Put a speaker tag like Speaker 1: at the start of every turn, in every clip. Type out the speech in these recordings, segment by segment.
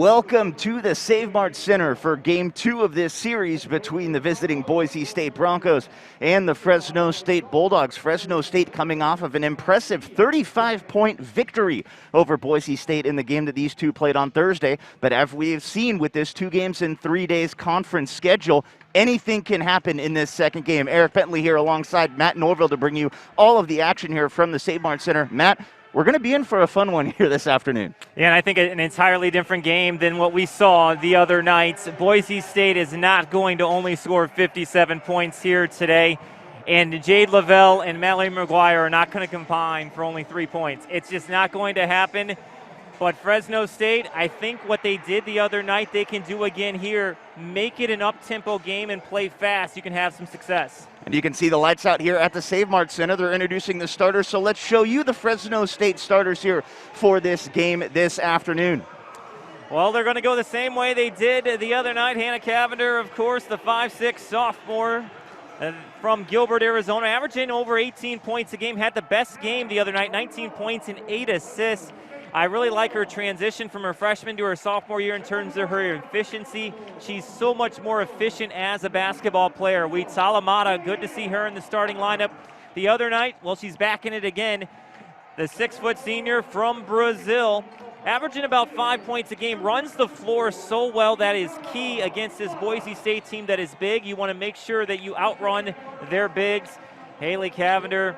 Speaker 1: Welcome to the Save Mart Center for Game 2 of this series between the visiting Boise State Broncos and the Fresno State Bulldogs. Fresno State coming off of an impressive 35-point victory over Boise State in the game that these two played on Thursday. But as we have seen with this 2 games in 3 days conference schedule, anything can happen in this second game. Eric Bentley here alongside Matt Norville to bring you all of the action here from the Save Mart Center. Matt, we're going to be in for a fun one here this afternoon.
Speaker 2: Yeah, and I think an entirely different game than what we saw the other night. Boise State is not going to only score 57 points here today, and Jade Lavelle and Mallory McGuire are not going to combine for only 3 points. It's just not going to happen. But Fresno State, I think what they did the other night, they can do again here. Make it an up-tempo game and play fast. You can have some success.
Speaker 1: And you can see the lights out here at the Save Mart Center. They're introducing the starters, so let's show you the Fresno State starters here for this game this afternoon.
Speaker 2: Well, they're going to go the same way they did the other night. Hannah Cavender, of course, the 5'6" sophomore from Gilbert, Arizona, averaging over 18 points a game. Had the best game the other night, 19 points and 8 assists. I really like her transition from her freshman to her sophomore year in terms of her efficiency. She's so much more efficient as a basketball player. Salamata, good to see her in the starting lineup. The other night, well, she's back in it again. The 6-foot senior from Brazil, averaging about 5 points a game, runs the floor so well. That is key against this Boise State team that is big. You want to make sure that you outrun their bigs. Haley Cavender,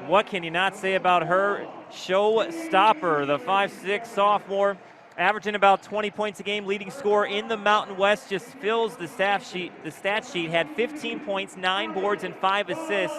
Speaker 2: what can you not say about her? Showstopper, the 5'6" sophomore, averaging about 20 points a game, leading scorer in the Mountain West, just fills the stat sheet. Had 15 points, 9 boards, and 5 assists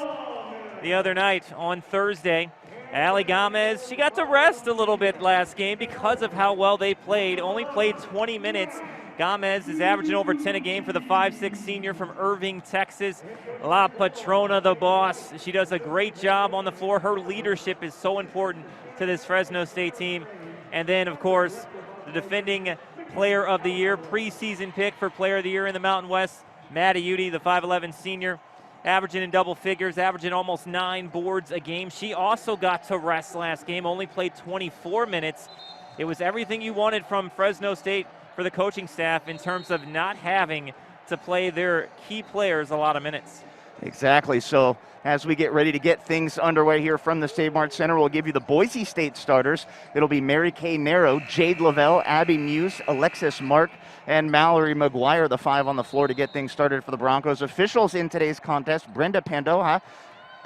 Speaker 2: the other night on Thursday. Allie Gomez, she got to rest a little bit last game because of how well they played. Only played 20 minutes. Gomez is averaging over 10 a game for the 5'6" senior from Irving, Texas. La Patrona, the boss. She does a great job on the floor. Her leadership is so important to this Fresno State team. And then, of course, the defending player of the year, preseason pick for player of the year in the Mountain West, Maddie Udy, the 5'11" senior, averaging in double figures, averaging almost 9 boards a game. She also got to rest last game, only played 24 minutes. It was everything you wanted from Fresno State for the coaching staff in terms of not having to play their key players a lot of minutes.
Speaker 1: Exactly. So as we get ready to get things underway here from the Save Mart Center, we'll give you the Boise State starters. It'll be Mary Kay Narrow, Jade Lavelle, Abby Muse, Alexis Mark, and Mallory McGuire, the 5 on the floor to get things started for the Broncos. Officials in today's contest, Brenda Pandoja,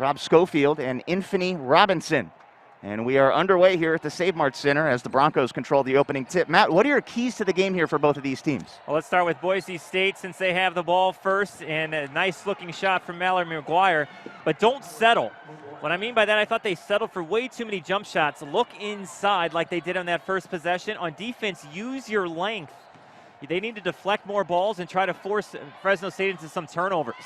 Speaker 1: Rob Schofield, and Infinity Robinson. And we are underway here at the Save Mart Center as the Broncos control the opening tip. Matt, what are your keys to the game here for both of these teams?
Speaker 2: Well, let's start with Boise State since they have the ball first, and a nice-looking shot from Mallory McGuire. But don't settle. What I mean by that, I thought they settled for way too many jump shots. Look inside like they did on that first possession. On defense, use your length. They need to deflect more balls and try to force Fresno State into some turnovers.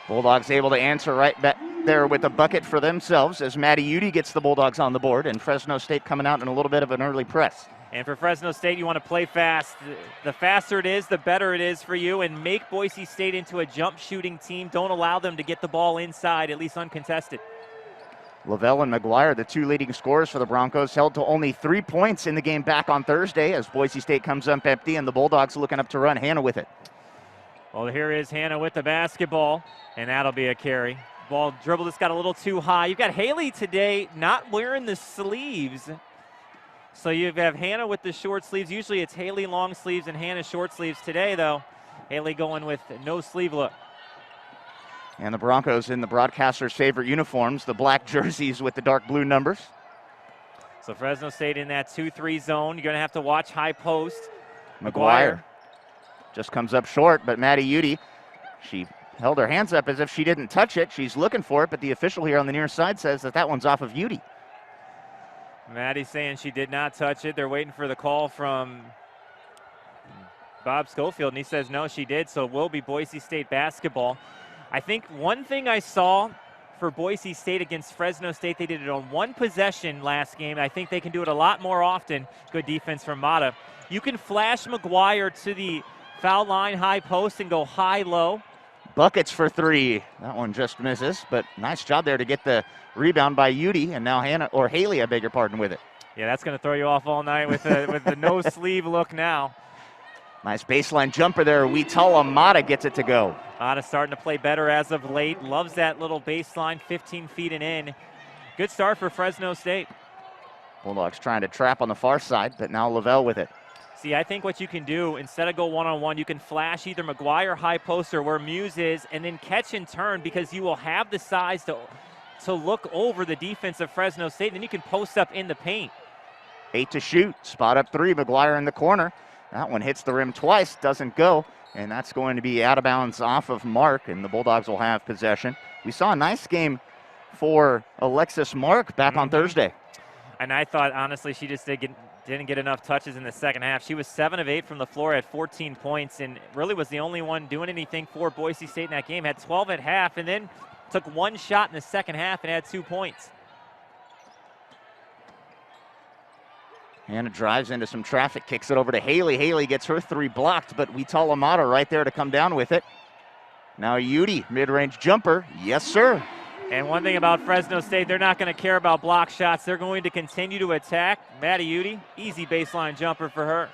Speaker 1: Bulldogs able to answer right back there with a bucket for themselves as Maddie Udy gets the Bulldogs on the board, and Fresno State coming out in a little bit of an early press.
Speaker 2: And for Fresno State, you want to play fast. The faster it is, the better it is for you, and make Boise State into a jump shooting team. Don't allow them to get the ball inside, at least uncontested.
Speaker 1: Lavelle and McGuire, the 2 leading scorers for the Broncos, held to only 3 points in the game back on Thursday as Boise State comes up empty, and the Bulldogs looking up to run. Hannah with it.
Speaker 2: Well, here is Hannah with the basketball, and that'll be a carry. Ball dribble just got a little too high. You've got Haley today not wearing the sleeves. So you have Hannah with the short sleeves. Usually it's Haley long sleeves and Hannah short sleeves. Today, though, Haley going with no sleeve look.
Speaker 1: And the Broncos in the broadcaster's favorite uniforms, the black jerseys with the dark blue numbers.
Speaker 2: So Fresno State in that 2-3 zone. You're going to have to watch high post.
Speaker 1: McGuire just comes up short, but Maddie Udy, she held her hands up as if she didn't touch it. She's looking for it, but the official here on the near side says that one's off of Udy.
Speaker 2: Maddie saying she did not touch it. They're waiting for the call from Bob Schofield, and he says no, she did, so it will be Boise State basketball. I think one thing I saw for Boise State against Fresno State, they did it on 1 possession last game. I think they can do it a lot more often. Good defense from Mata. You can flash McGuire to the foul line, high post, and go high-low.
Speaker 1: Buckets for 3. That one just misses, but nice job there to get the rebound by Udy, and now Haley, I beg your pardon, with it.
Speaker 2: Yeah, that's going to throw you off all night with the no sleeve look now.
Speaker 1: Nice baseline jumper there. Mata gets it to go.
Speaker 2: Mata starting to play better as of late. Loves that little baseline, 15 feet and in. Good start for Fresno State.
Speaker 1: Bulldogs trying to trap on the far side, but now Lavelle with it.
Speaker 2: See, I think what you can do, instead of go one-on-one, you can flash either McGuire high post or where Muse is, and then catch and turn, because you will have the size to look over the defense of Fresno State, and then you can post up in the paint.
Speaker 1: 8 to shoot. Spot up 3. McGuire in the corner. That one hits the rim twice, doesn't go, and that's going to be out of bounds off of Mark, and the Bulldogs will have possession. We saw a nice game for Alexis Mark back on Thursday.
Speaker 2: And I thought, honestly, she just didn't get enough touches in the second half. She was 7 of 8 from the floor at 14 points, and really was the only one doing anything for Boise State in that game. Had 12 at half, and then took one shot in the second half and had 2 points.
Speaker 1: Hannah drives into some traffic, kicks it over to Haley. Haley gets her 3 blocked, but Mata right there to come down with it. Now Udi, mid-range jumper. Yes, sir.
Speaker 2: And one thing about Fresno State, they're not going to care about block shots. They're going to continue to attack. Maddie Udi, easy baseline jumper for her.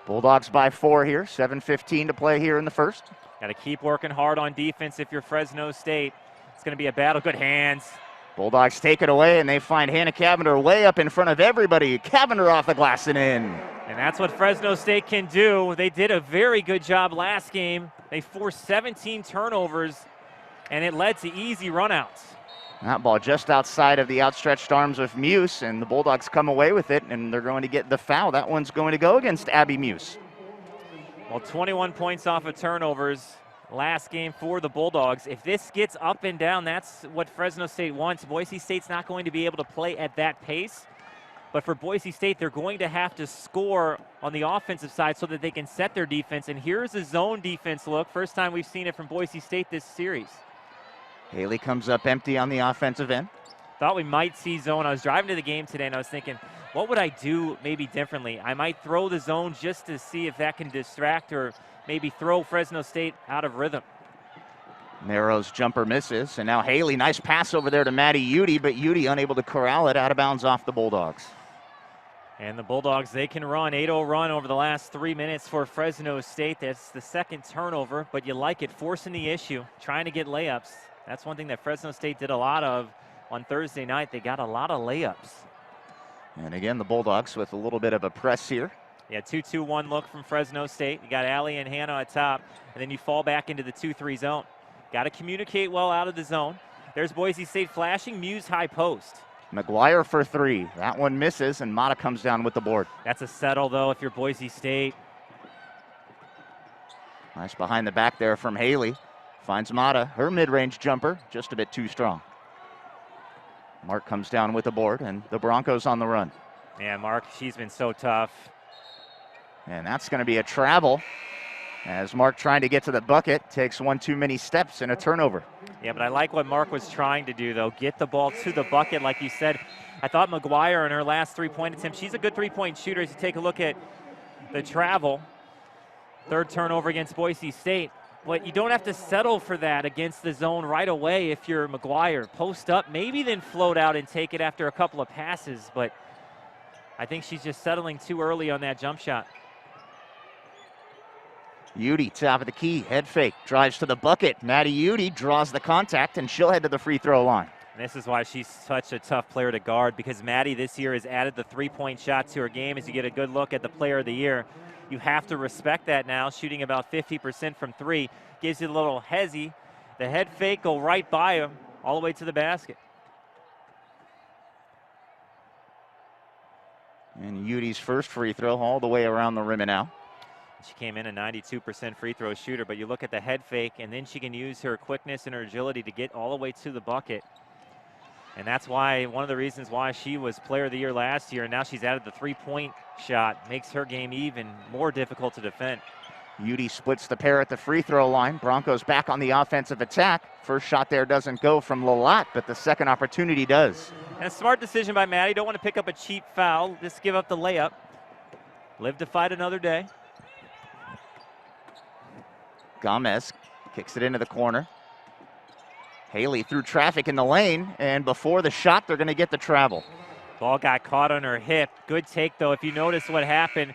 Speaker 1: Bulldogs by 4 here. 7:15 to play here in the first.
Speaker 2: Got to keep working hard on defense if you're Fresno State. It's going to be a battle. Good hands.
Speaker 1: Bulldogs take it away, and they find Hannah Cavender way up in front of everybody. Cavender off the glass and in.
Speaker 2: And that's what Fresno State can do. They did a very good job last game. They forced 17 turnovers, and it led to easy runouts.
Speaker 1: That ball just outside of the outstretched arms of Muse, and the Bulldogs come away with it, and they're going to get the foul. That one's going to go against Abby Muse.
Speaker 2: Well, 21 points off of turnovers last game for the Bulldogs. If this gets up and down, that's what Fresno State wants. Boise State's not going to be able to play at that pace. But for Boise State, they're going to have to score on the offensive side so that they can set their defense. And here's a zone defense look. First time we've seen it from Boise State this series.
Speaker 1: Haley comes up empty on the offensive end.
Speaker 2: Thought we might see zone. I was driving to the game today, and I was thinking, what would I do maybe differently? I might throw the zone just to see if that can distract or maybe throw Fresno State out of rhythm.
Speaker 1: Narrows jumper misses, and now Haley, nice pass over there to Maddie Udi, but Udi unable to corral it out of bounds off the Bulldogs.
Speaker 2: And the Bulldogs, they can run, 8-0 run over the last 3 minutes for Fresno State. That's the second turnover, but you like it, forcing the issue, trying to get layups. That's one thing that Fresno State did a lot of on Thursday night. They got a lot of layups.
Speaker 1: And again, the Bulldogs with a little bit of a press here.
Speaker 2: Yeah, 2-2-1 look from Fresno State. You got Allie and Hannah at top, and then you fall back into the 2-3 zone. Got to communicate well out of the zone. There's Boise State flashing, Muse high post.
Speaker 1: McGuire for 3. That one misses, and Mata comes down with the board.
Speaker 2: That's a settle, though, if you're Boise State.
Speaker 1: Nice behind the back there from Haley. Finds Mata. Her mid-range jumper, just a bit too strong. Mark comes down with the board, and the Broncos on the run.
Speaker 2: Yeah, Mark, she's been so tough.
Speaker 1: And that's going to be a travel, as Mark, trying to get to the bucket, takes one too many steps and a turnover.
Speaker 2: Yeah, but I like what Mark was trying to do, though. Get the ball to the bucket, like you said. I thought McGuire in her last three-point attempt, she's a good three-point shooter. As you take a look at the travel, third turnover against Boise State. But you don't have to settle for that against the zone right away if you're McGuire. Post up, maybe then float out and take it after a couple of passes. But I think she's just settling too early on that jump shot.
Speaker 1: Udi, top of the key, head fake, drives to the bucket. Maddie Udi draws the contact, and she'll head to the free throw line.
Speaker 2: And this is why she's such a tough player to guard, because Maddie this year has added the three-point shot to her game. As you get a good look at the player of the year, you have to respect that now, shooting about 50% from 3. Gives you a little hezzy. The head fake go right by him, all the way to the basket.
Speaker 1: And Udi's first free throw all the way around the rim and out.
Speaker 2: She came in a 92% free throw shooter, but you look at the head fake, and then she can use her quickness and her agility to get all the way to the bucket. And that's why, one of the reasons why she was player of the year last year, and now she's added the three-point shot, makes her game even more difficult to defend.
Speaker 1: Udi splits the pair at the free throw line. Broncos back on the offensive attack. First shot there doesn't go from Lalat, but the second opportunity does.
Speaker 2: And a smart decision by Maddie. Don't want to pick up a cheap foul. Just give up the layup. Live to fight another day.
Speaker 1: Gomez kicks it into the corner. Haley through traffic in the lane, and before the shot, they're going to get the travel.
Speaker 2: Ball got caught on her hip. Good take, though. If you notice what happened,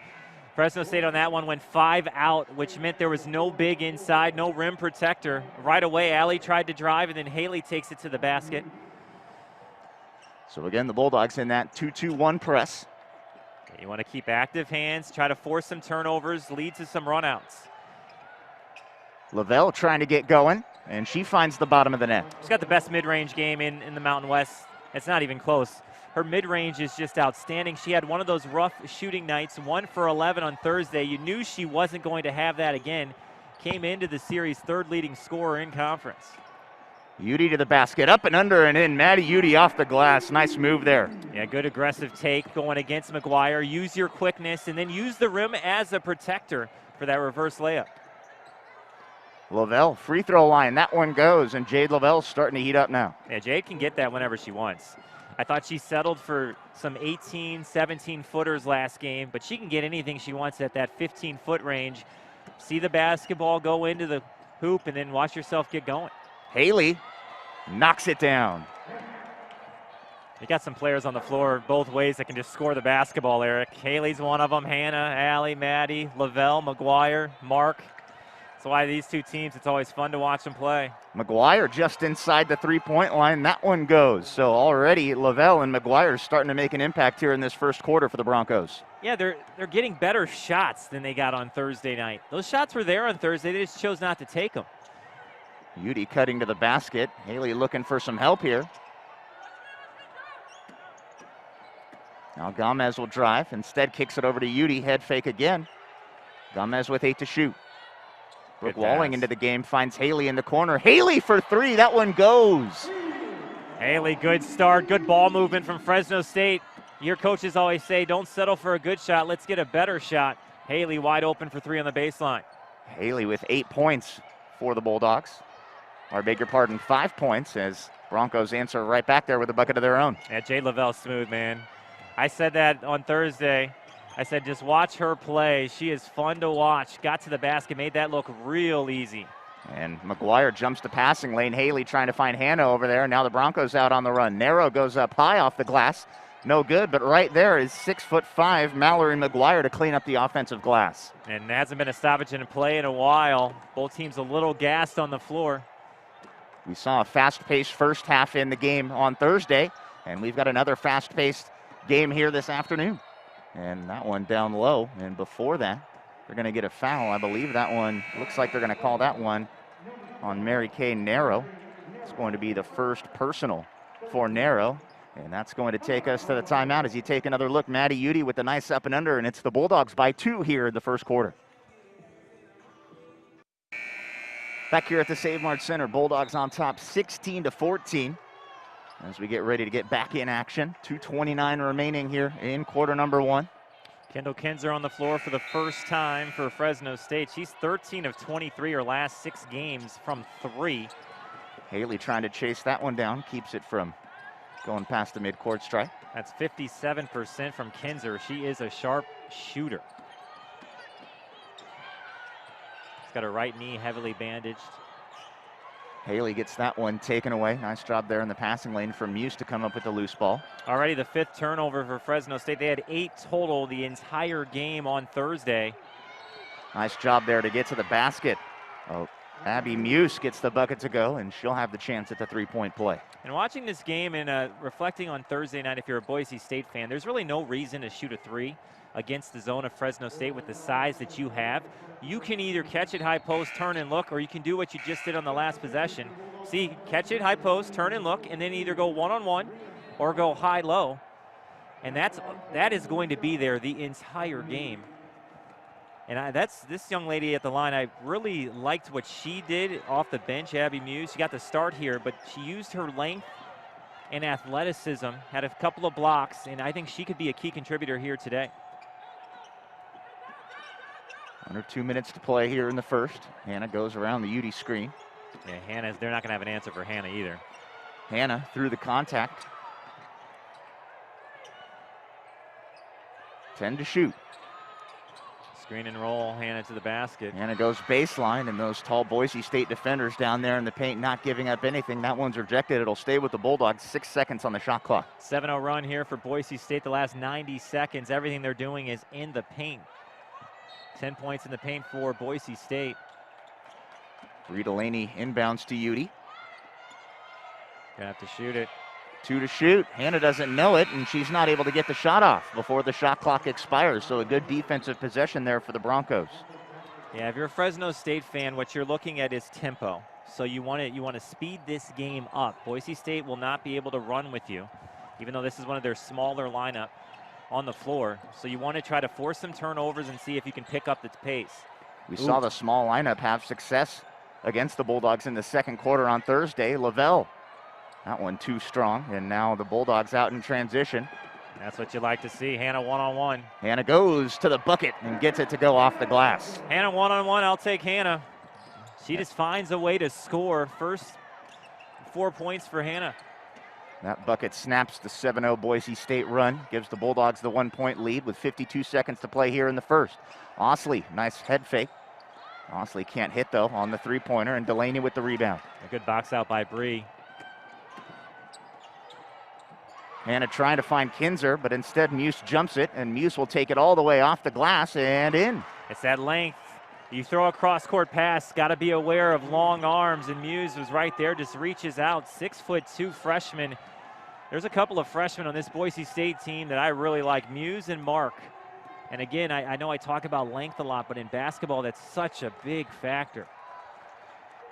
Speaker 2: Fresno State on that one went 5 out, which meant there was no big inside, no rim protector. Right away, Allie tried to drive, and then Haley takes it to the basket.
Speaker 1: So again, the Bulldogs in that 2-2-1 press.
Speaker 2: You want to keep active hands, try to force some turnovers, lead to some runouts.
Speaker 1: Lavelle trying to get going, and she finds the bottom of the net.
Speaker 2: She's got the best mid-range game in the Mountain West. It's not even close. Her mid-range is just outstanding. She had one of those rough shooting nights, 1 for 11 on Thursday. You knew she wasn't going to have that again. Came into the series third leading scorer in conference.
Speaker 1: Udy to the basket, up and under and in. Maddie Udy off the glass. Nice move there.
Speaker 2: Yeah, good aggressive take going against McGuire. Use your quickness and then use the rim as a protector for that reverse layup.
Speaker 1: Lavelle, free throw line. That one goes, and Jade Lavelle's starting to heat up now.
Speaker 2: Yeah, Jade can get that whenever she wants. I thought she settled for some 18, 17-footers last game, but she can get anything she wants at that 15-foot range. See the basketball go into the hoop, and then watch yourself get going.
Speaker 1: Haley knocks it down.
Speaker 2: You got some players on the floor both ways that can just score the basketball, Eric. Haley's one of them. Hannah, Allie, Maddie, Lavelle, McGuire, Mark. That's why these two teams, it's always fun to watch them play.
Speaker 1: McGuire just inside the three-point line. That one goes. So already Lavelle and McGuire starting to make an impact here in this first quarter for the Broncos.
Speaker 2: Yeah, they're getting better shots than they got on Thursday night. Those shots were there on Thursday. They just chose not to take them.
Speaker 1: Udy cutting to the basket. Haley looking for some help here. Now Gomez will drive. Instead kicks it over to Udy. Head fake again. Gomez with 8 to shoot. Brooke Walling into the game, finds Haley in the corner. Haley for 3, that one goes.
Speaker 2: Haley, good start, good ball movement from Fresno State. Your coaches always say, don't settle for a good shot, let's get a better shot. Haley wide open for 3 on the baseline.
Speaker 1: Haley with 8 points for the Bulldogs. Or beg your pardon, 5 points as Broncos answer right back there with a bucket of their own.
Speaker 2: Yeah, Jade Lavelle's smooth, man. I said that on Thursday. I said, just watch her play. She is fun to watch. Got to the basket, made that look real easy.
Speaker 1: And McGuire jumps to passing lane. Haley trying to find Hannah over there. Now the Broncos out on the run. Narrow goes up high off the glass. No good, but right there is 6'5" Mallory McGuire to clean up the offensive glass.
Speaker 2: And there hasn't been a stoppage in play in a while. Both teams a little gassed on the floor.
Speaker 1: We saw a fast-paced first half in the game on Thursday, and we've got another fast-paced game here this afternoon. And that one down low, and before that, they're going to get a foul. I believe that one, looks like they're going to call that one on Mary Kay Narrow. It's going to be the first personal for Narrow, and that's going to take us to the timeout as you take another look. Maddie Udy with the nice up and under, and it's the Bulldogs by 2 here in the first quarter. Back here at the Save Mart Center, Bulldogs on top 16-14. As we get ready to get back in action. 2:29 remaining here in quarter number 1.
Speaker 2: Kendall Kinzer on the floor for the first time for Fresno State. She's 13 of 23 her last 6 games from 3.
Speaker 1: Haley trying to chase that one down, keeps it from going past the midcourt stripe.
Speaker 2: That's 57% from Kinzer. She is a sharp shooter. She's got her right knee heavily bandaged.
Speaker 1: Haley gets that one taken away. Nice job there in the passing lane from Muse to come up with the loose ball.
Speaker 2: Already the 5th turnover for Fresno State. They had 8 total the entire game on Thursday.
Speaker 1: Nice job there to get to the basket. Oh, Abby Muse gets the bucket to go, and she'll have the chance at the 3-point play.
Speaker 2: And watching this game and reflecting on Thursday night, if you're a Boise State fan, there's really no reason to shoot a 3 against the zone of Fresno State with the size that you have. You can either catch it high post, turn and look, or you can do what you just did on the last possession. See, catch it high post, turn and look, and then either go one-on-one or go high-low. And that is going to be there the entire game. And that's this young lady at the line. I really liked what she did off the bench, Abby Muse. She got the start here, but she used her length and athleticism, had a couple of blocks, and I think she could be a key contributor here today.
Speaker 1: Under 2 minutes to play here in the first. Hannah goes around the Udy screen.
Speaker 2: Yeah, they're not going to have an answer for Hannah either.
Speaker 1: Hannah through the contact. 10 to shoot.
Speaker 2: Screen and roll, Hannah to the basket.
Speaker 1: Hannah goes baseline, and those tall Boise State defenders down there in the paint not giving up anything. That one's rejected. It'll stay with the Bulldogs. 6 seconds on the shot clock.
Speaker 2: 7-0 run here for Boise State the last 90 seconds. Everything they're doing is in the paint. 10 points in the paint for Boise State.
Speaker 1: Bree Delaney inbounds to Udy.
Speaker 2: Gonna have to shoot it.
Speaker 1: 2 to shoot. Hannah doesn't know it, and she's not able to get the shot off before the shot clock expires. So a good defensive possession there for the Broncos.
Speaker 2: Yeah, if you're a Fresno State fan, what you're looking at is tempo. So you want to speed this game up. Boise State will not be able to run with you, even though this is one of their smaller lineup on the floor. So you want to try to force some turnovers and see if you can pick up the pace.
Speaker 1: We saw the small lineup have success against the Bulldogs in the second quarter on Thursday. Lavelle, that one too strong, and now the Bulldogs out in transition.
Speaker 2: That's what you like to see. Hannah one-on-one.
Speaker 1: Hannah goes to the bucket and gets it to go off the glass.
Speaker 2: Hannah one-on-one. I'll take Hannah. She just finds a way to score. First 4 points for Hannah.
Speaker 1: That bucket snaps the 7-0 Boise State run, gives the Bulldogs the 1-point lead with 52 seconds to play here in the first. Osley, nice head fake. Osley can't hit, though, on the three-pointer, and Delaney with the rebound.
Speaker 2: A good box out by Bree.
Speaker 1: Hannah trying to find Kinzer, but instead Muse jumps it, and Muse will take it all the way off the glass and in.
Speaker 2: It's that length. You throw a cross-court pass, got to be aware of long arms, and Muse was right there, just reaches out. 6'2" freshman. There's a couple of freshmen on this Boise State team that I really like, Muse and Mark. And again, I know I talk about length a lot, but in basketball, that's such a big factor.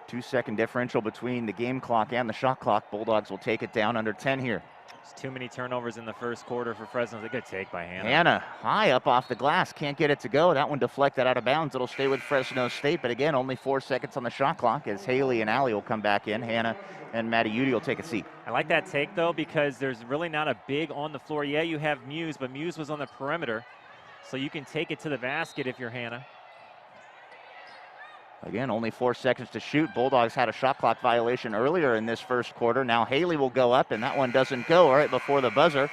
Speaker 1: 2-second differential between the game clock and the shot clock. Bulldogs will take it down under 10 here.
Speaker 2: There's too many turnovers in the first quarter for Fresno. It's a good take by Hannah.
Speaker 1: Hannah high up off the glass, can't get it to go. That one deflected out of bounds. It'll stay with Fresno State, but again, only 4 seconds on the shot clock as Haley and Allie will come back in. Hannah and Maddie Udy will take a seat.
Speaker 2: I like that take, though, because there's really not a big on the floor. Yeah, you have Muse, but Muse was on the perimeter, so you can take it to the basket if you're Hannah.
Speaker 1: Again, only 4 seconds to shoot. Bulldogs had a shot clock violation earlier in this first quarter. Now Haley will go up, and that one doesn't go right before the buzzer.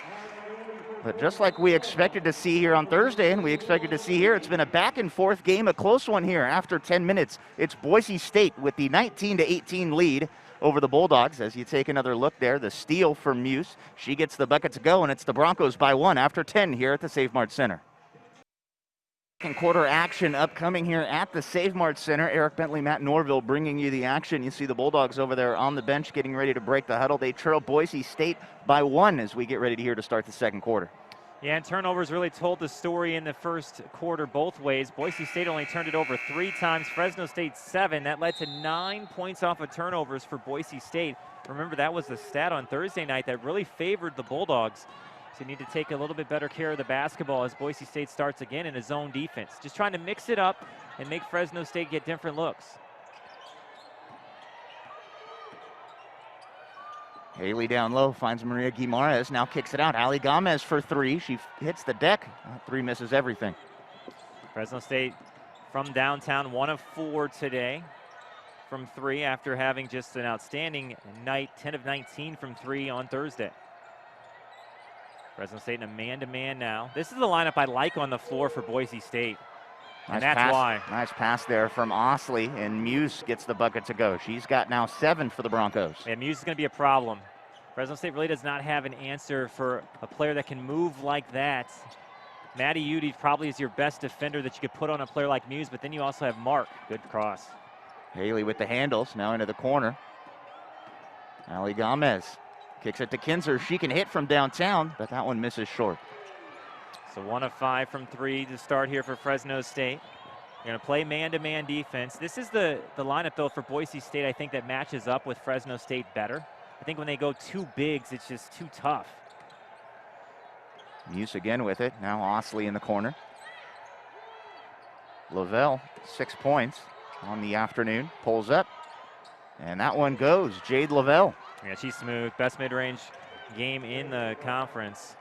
Speaker 1: But just like we expected to see here on Thursday, and we expected to see here, it's been a back-and-forth game, a close one here. After 10 minutes, it's Boise State with the 19-18 lead over the Bulldogs. As you take another look there, the steal from Muse. She gets the bucket to go, and it's the Broncos by 1 after 10 here at the Save Mart Center. Second quarter action upcoming here at the Save Mart Center. Eric Bentley, Matt Norville bringing you the action. You see the Bulldogs over there on the bench getting ready to break the huddle. They trail Boise State by 1 as we get ready here to start the second quarter.
Speaker 2: Yeah, and turnovers really told the story in the first quarter both ways. Boise State only turned it over 3 times. Fresno State 7. That led to 9 points off of turnovers for Boise State. Remember, that was the stat on Thursday night that really favored the Bulldogs. So you need to take a little bit better care of the basketball as Boise State starts again in a zone defense. Just trying to mix it up and make Fresno State get different looks.
Speaker 1: Haley down low finds Maria Guimaraes, now kicks it out. Ali Gomez for 3. She hits the deck. 3 misses everything.
Speaker 2: Fresno State from downtown, 1 of 4 today from 3 after having just an outstanding night, 10 of 19 from 3 on Thursday. Fresno State in a man-to-man now. This is the lineup I like on the floor for Boise State. And that's why.
Speaker 1: Nice pass there from Osley, and Muse gets the bucket to go. She's got now 7 for the Broncos.
Speaker 2: Yeah, Muse is going to be a problem. Fresno State really does not have an answer for a player that can move like that. Maddie Udy probably is your best defender that you could put on a player like Muse, but then you also have Mark. Good cross.
Speaker 1: Haley with the handles, now into the corner. Ali Gomez kicks it to Kinzer. She can hit from downtown, but that one misses short.
Speaker 2: So 1 of 5 from 3 to start here for Fresno State. You're going to play man-to-man defense. This is the lineup, though, for Boise State, I think, that matches up with Fresno State better. I think when they go 2 bigs, it's just too tough.
Speaker 1: Muse again with it. Now Osley in the corner. Lavelle, 6 points on the afternoon. Pulls up, and that one goes. Jade Lavelle.
Speaker 2: Yeah, she's smooth. Best mid-range game in the conference.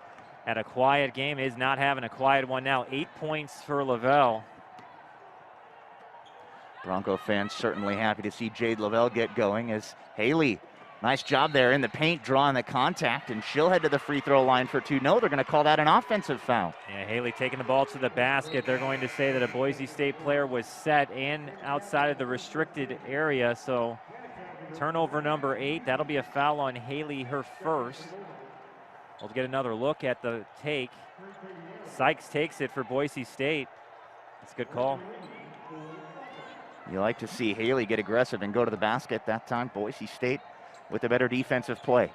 Speaker 2: At a quiet game, is not having a quiet one now. 8 points for Lavelle.
Speaker 1: Bronco fans certainly happy to see Jade Lavelle get going as Haley, nice job there in the paint, drawing the contact, and she'll head to the free throw line for 2. No, they're going to call that an offensive foul.
Speaker 2: Yeah, Haley taking the ball to the basket. They're going to say that a Boise State player was set and outside of the restricted area, so turnover number 8. That'll be a foul on Haley, her first. We'll get another look at the take. Sykes takes it for Boise State. That's a good call.
Speaker 1: You like to see Haley get aggressive and go to the basket. That time, Boise State with a better defensive play.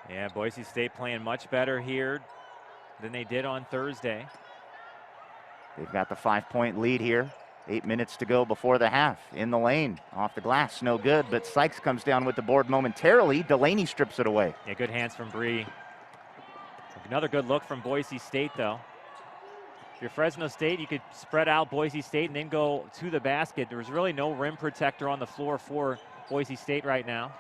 Speaker 2: Yeah, Boise State playing much better here than they did on Thursday.
Speaker 1: They've got the 5-point lead here. 8 minutes to go before the half. In the lane, off the glass, no good, but Sykes comes down with the board momentarily. Delaney strips it away.
Speaker 2: Yeah, good hands from Bree. Another good look from Boise State, though. If you're Fresno State, you could spread out Boise State and then go to the basket. There was really no rim protector on the floor for Boise State right now.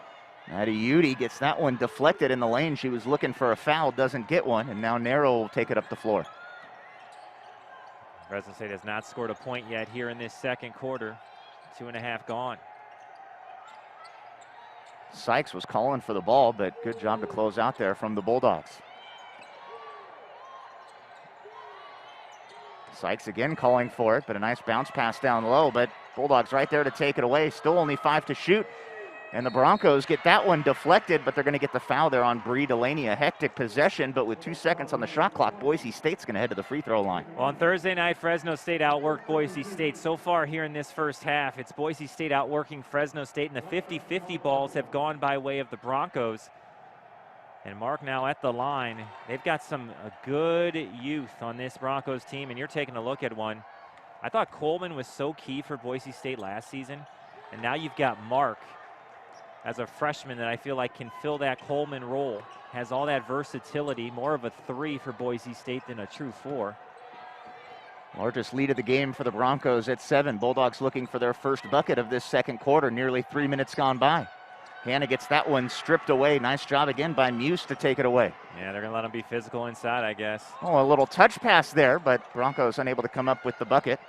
Speaker 1: Maddie Udy gets that one deflected in the lane. She was looking for a foul, doesn't get one, and now Narrow will take it up the floor.
Speaker 2: Fresno State has not scored a point yet here in this second quarter. 2.5 gone.
Speaker 1: Sykes was calling for the ball, but good job to close out there from the Bulldogs. Sykes again calling for it, but a nice bounce pass down low, but Bulldogs right there to take it away. Still only 5 to shoot. And the Broncos get that one deflected, but they're going to get the foul there on Bree Delaney. A hectic possession, but with 2 seconds on the shot clock, Boise State's going to head to the free throw line.
Speaker 2: Well, on Thursday night, Fresno State outworked Boise State. So far here in this first half, it's Boise State outworking Fresno State, and the 50-50 balls have gone by way of the Broncos. And Mark now at the line. They've got some good youth on this Broncos team, and you're taking a look at one. I thought Coleman was so key for Boise State last season, and now you've got Mark as a freshman that I feel like can fill that Coleman role. Has all that versatility, more of a 3 for Boise State than a true 4.
Speaker 1: Largest lead of the game for the Broncos at 7. Bulldogs looking for their first bucket of this second quarter. Nearly 3 minutes gone by. Hannah gets that one stripped away. Nice job again by Muse to take it away.
Speaker 2: Yeah, they're going to let them be physical inside, I guess.
Speaker 1: Oh, a little touch pass there, but Broncos unable to come up with the bucket.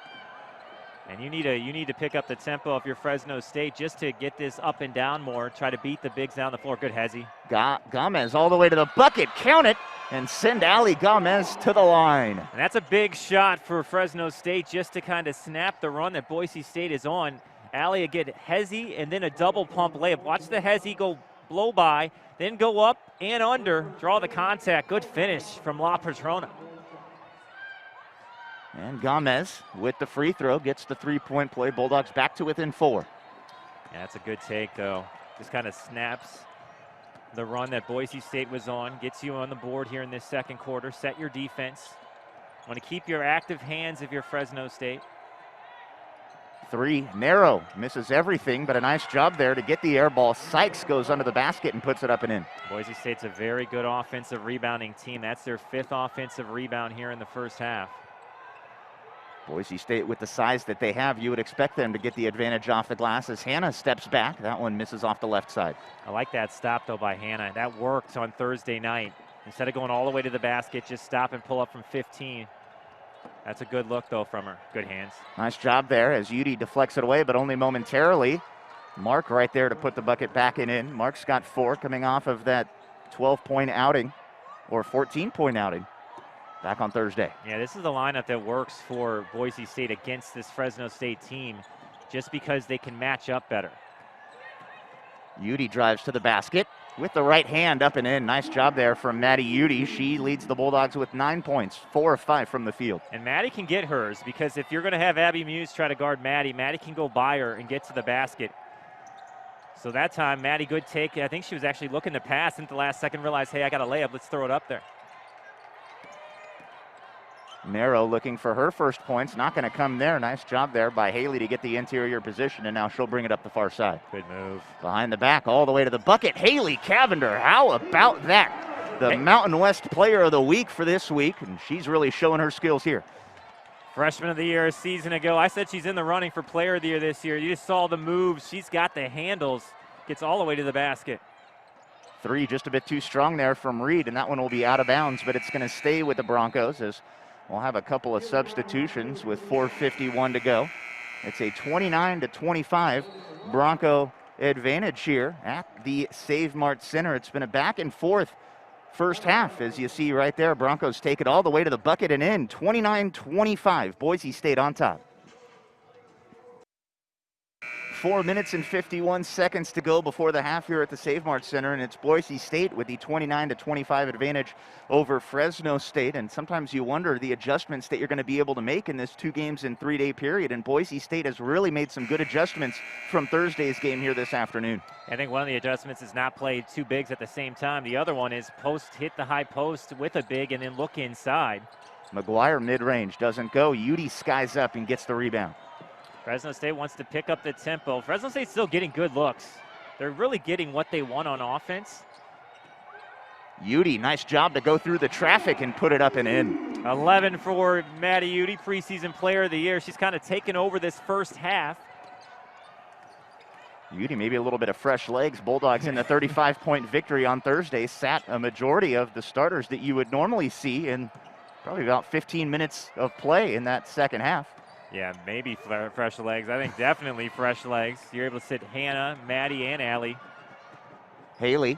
Speaker 2: And you need to pick up the tempo if you're Fresno State just to get this up and down more. Try to beat the bigs down the floor. Good Hezzy.
Speaker 1: Gomez all the way to the bucket. Count it and send Ali Gomez to the line.
Speaker 2: And that's a big shot for Fresno State just to kind of snap the run that Boise State is on. Ali again, Hezzy, and then a double pump layup. Watch the Hezzy go blow by, then go up and under, draw the contact. Good finish from La Patrona.
Speaker 1: And Gomez with the free throw gets the 3-point play. Bulldogs back to within 4.
Speaker 2: Yeah, that's a good take, though. Just kind of snaps the run that Boise State was on. Gets you on the board here in this second quarter. Set your defense. Want to keep your active hands if you're Fresno State.
Speaker 1: 3, Narrow, misses everything, but a nice job there to get the air ball. Sykes goes under the basket and puts it up and in.
Speaker 2: Boise State's a very good offensive rebounding team. That's their 5th offensive rebound here in the first half.
Speaker 1: Boise State with the size that they have, you would expect them to get the advantage off the glass as Hannah steps back. That one misses off the left side.
Speaker 2: I like that stop, though, by Hannah. That worked on Thursday night. Instead of going all the way to the basket, just stop and pull up from 15. That's a good look, though, from her. Good hands.
Speaker 1: Nice job there as Udy deflects it away, but only momentarily. Mark right there to put the bucket back in. Mark's got 4 coming off of that 12-point outing, or 14-point outing back on Thursday.
Speaker 2: Yeah, this is the lineup that works for Boise State against this Fresno State team just because they can match up better.
Speaker 1: Udy drives to the basket with the right hand up and in. Nice job there from Maddie Udy. She leads the Bulldogs with 9 points, 4 of 5 from the field.
Speaker 2: And Maddie can get hers because if you're going to have Abby Muse try to guard Maddie, Maddie can go by her and get to the basket. So that time, Maddie, good take. I think she was actually looking to pass and at the last second realized, hey, I got a layup. Let's throw it up there.
Speaker 1: Narrow looking for her first points. Not going to come there. Nice job there by Haley to get the interior position, and now she'll bring it up the far side.
Speaker 2: Good move.
Speaker 1: Behind the back, all the way to the bucket. Haley Cavender, how about that? The Mountain West Player of the Week for this week, and she's really showing her skills here.
Speaker 2: Freshman of the Year a season ago. I said she's in the running for Player of the Year this year. You just saw the moves. She's got the handles. Gets all the way to the basket.
Speaker 1: 3 just a bit too strong there from Reed, and that one will be out of bounds, but it's going to stay with the Broncos as we'll have a couple of substitutions with 4:51 to go. It's a 29-25 Bronco advantage here at the Save Mart Center. It's been a back and forth first half, as you see right there. Broncos take it all the way to the bucket and in. 29-25, Boise State on top. 4 minutes and 51 seconds to go before the half here at the Save Mart Center, and it's Boise State with the 29-25 advantage over Fresno State. And sometimes you wonder the adjustments that you're going to be able to make in this 2 games in 3-day period, and Boise State has really made some good adjustments from Thursday's game here this afternoon.
Speaker 2: I think one of the adjustments is not play 2 bigs at the same time. The other one is hit the high post with a big and then look inside.
Speaker 1: McGuire mid-range doesn't go. Udy skies up and gets the rebound.
Speaker 2: Fresno State wants to pick up the tempo. Fresno State's still getting good looks. They're really getting what they want on offense.
Speaker 1: Udy, nice job to go through the traffic and put it up and in.
Speaker 2: 11 for Maddie Udy, preseason player of the year. She's kind of taken over this first half.
Speaker 1: Udy, maybe a little bit of fresh legs. Bulldogs in the 35-point victory on Thursday sat a majority of the starters that you would normally see in probably about 15 minutes of play in that second half.
Speaker 2: Yeah, maybe fresh legs. I think definitely fresh legs. You're able to sit Hannah, Maddie, and Allie.
Speaker 1: Haley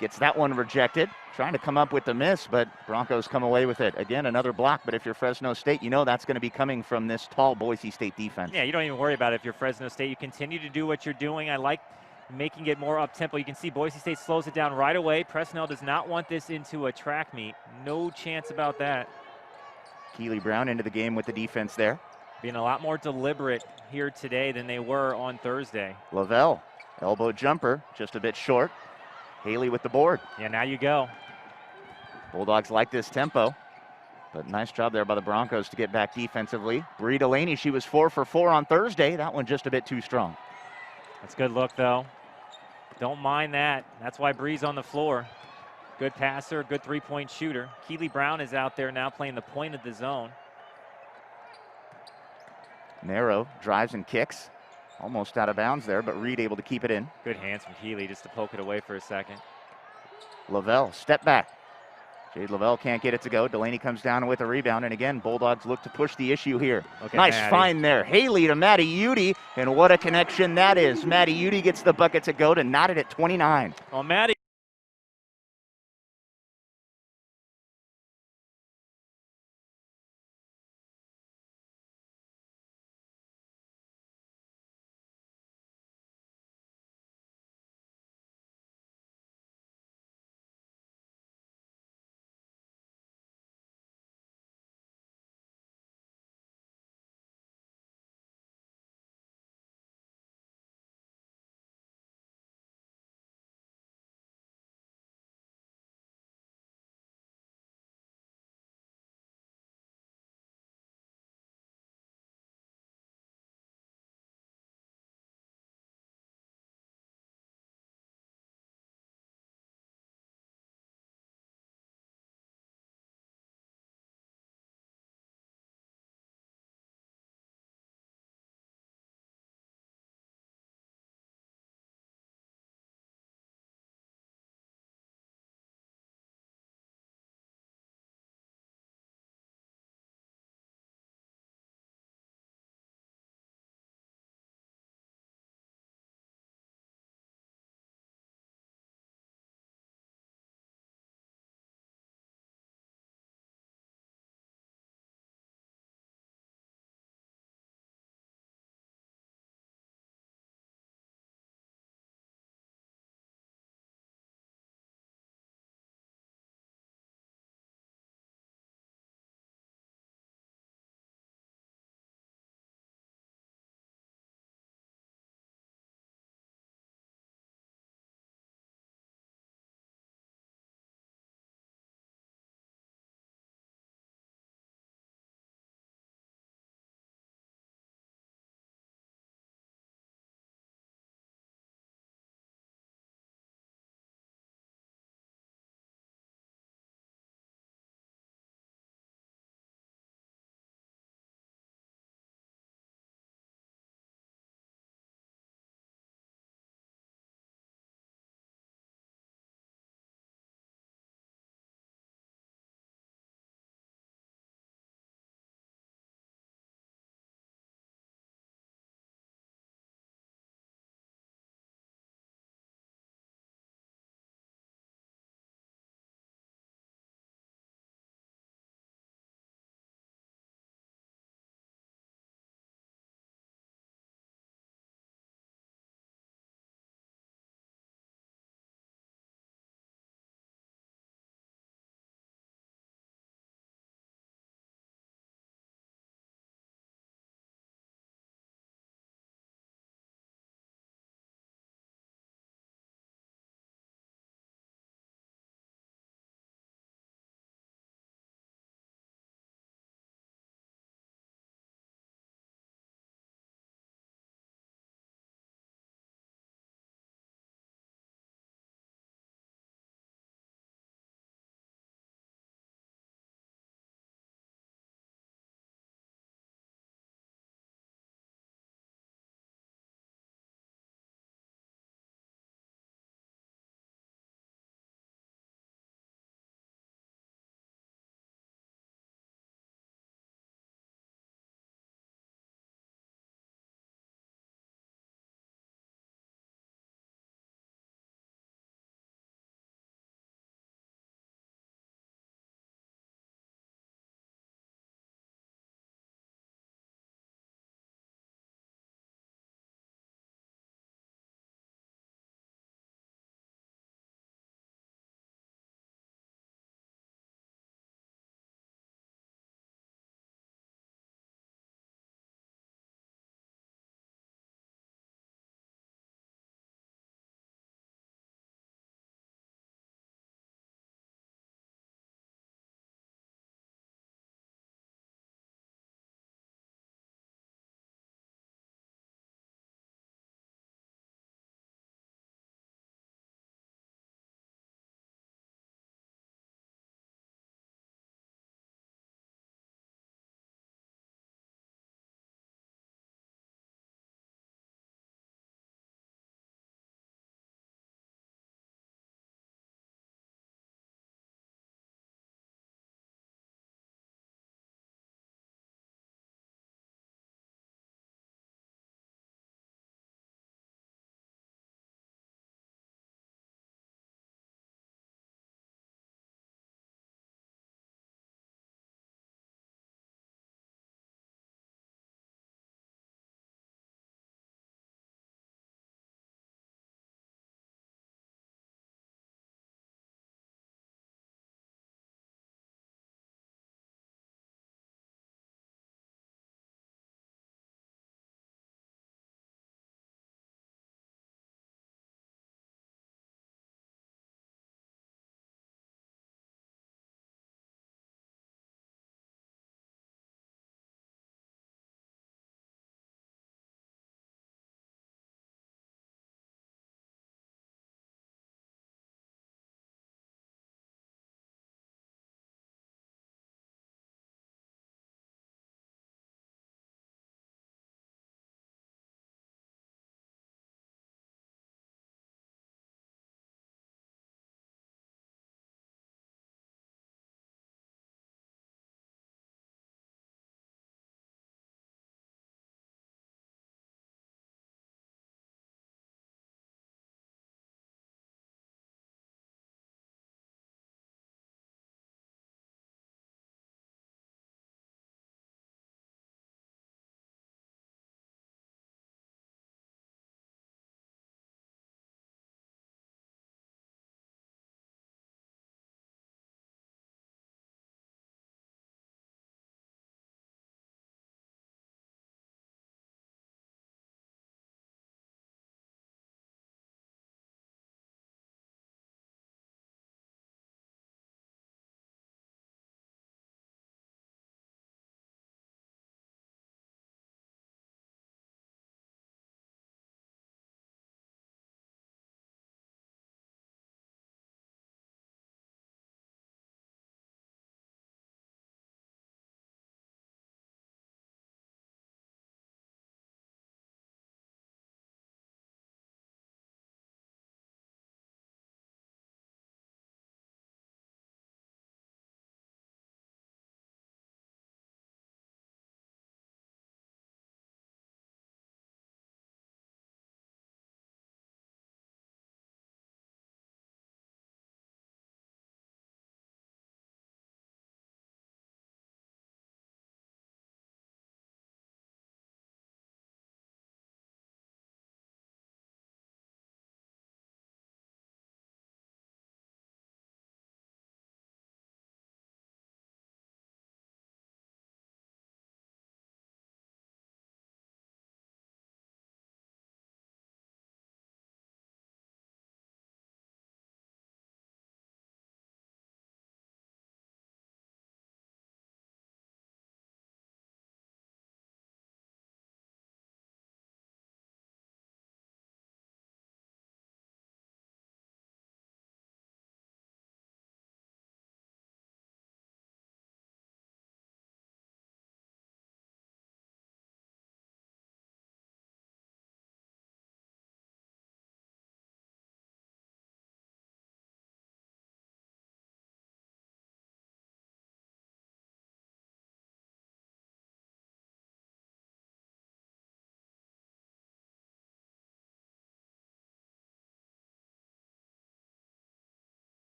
Speaker 1: gets that one rejected. Trying to come up with the miss, but Broncos come away with it. Again, another block, but if you're Fresno State, you know that's going to be coming from this tall Boise State defense.
Speaker 2: Yeah, you don't even worry about it if you're Fresno State. You continue to do what you're doing. I like making it more up-tempo. You can see Boise State slows it down right away. Presnell does not want this into a track meet. No chance about that.
Speaker 1: Keely Brown into the game with the defense there.
Speaker 2: Being a lot more deliberate here today than they were on Thursday.
Speaker 1: Lavelle, elbow jumper, just a bit short. Haley with the board.
Speaker 2: Yeah, now you go.
Speaker 1: Bulldogs like this tempo, but nice job there by the Broncos to get back defensively. Bree Delaney, she was 4 for 4 on Thursday. That one just a bit too strong.
Speaker 2: That's a good look, though. Don't mind that. That's why Bree's on the floor. Good passer, good three-point shooter. Keely Brown is out there now playing the point of the zone.
Speaker 1: Narrow drives and kicks. Almost out of bounds there, but Reed able to keep it in.
Speaker 2: Good hands from Keely just to poke it away for a second.
Speaker 1: Lavelle, step back. Jade Lavelle can't get it to go. Delaney comes down with a rebound, and again, Bulldogs look to push the issue here. Nice
Speaker 2: Maddie.
Speaker 1: find there. Haley to Maddie Udy, and what a connection that is. Maddie Udy gets the bucket to go to knot it at 29.
Speaker 2: Well, Maddie